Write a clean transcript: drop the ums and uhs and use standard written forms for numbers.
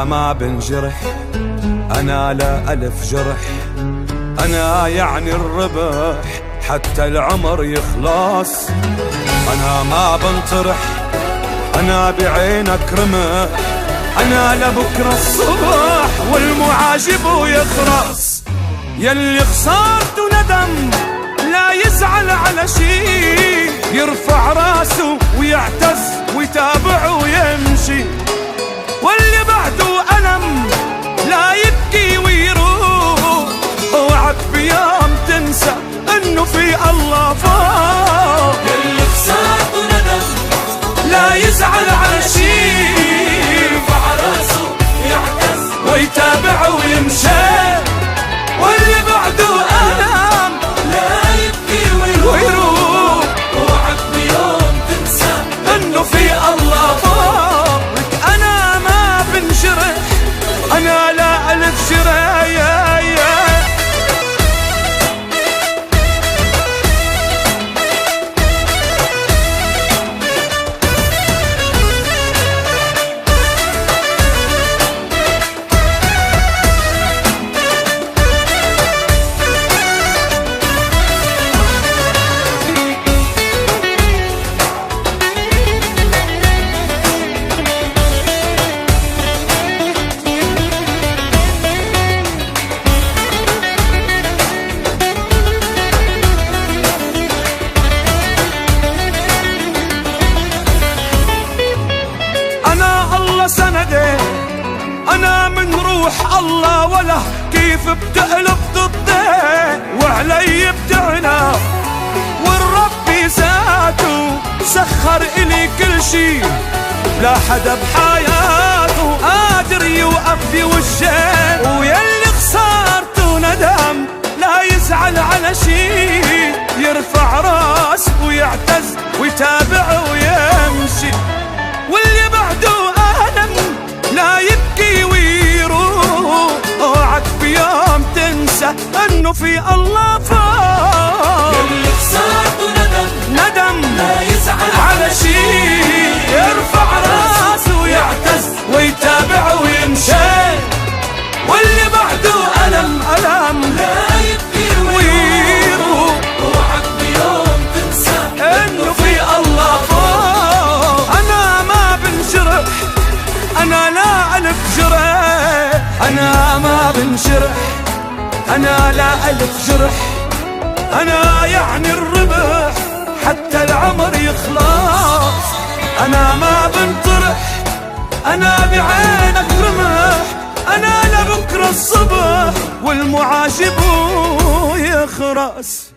أنا ما بنجرح، أنا لا ألف جرح، أنا يعني الربح حتى العمر يخلص. أنا ما بنطرح، أنا بعينك رمح، أنا لبكرة الصبح والمعاجب يخرس. يلي خسرت ندم لا يزعل على شي، يرفع راسه ويعتز ويتابع ويمشي. واللي بعده ألم لا يبكي ويروح، اوعك بيوم تنسى انه في الله فوق. يلي خسرت ندم لا يزعل على شي، يرفع راسه يعتز ويتابع ويمشي. واللي بعده ألم لا يبكي ويروح، اوعك بيوم تنسى انه في الله فوق. انا ما بنجرح، انا لا الف جرايا. سندي أنا من روح الله، ولا كيف بتقلب ضدي وعلي بتعنى. والرب ذاته سخر إلي كل شي، لا حدا بحياته قادر يوقف في وجهي. ويلي خسرته ندم لا يزعل على شي، يرفع راس ويعتز ويتابع ويمشي. واللي بعده لا يبكي ويروح، اوعك بيوم تنسى انه في الله فوق. يلي خسرته ندم لا يزعل على شي، يرفع راسه ويعتز ويتابع ويمشي. واللي بعده ألم لا يبكي ويروح، اوعك بيوم تنسى انه في الله فوق. انا ما بنجرح، أنا لا ألف جرح، أنا ما بنشرح، أنا لا ألف جرح، أنا يعني الربح حتى العمر يخلص. أنا ما بنطرح، أنا بعينك رمح، أنا لبكرة الصبح والمعاجب يخرس.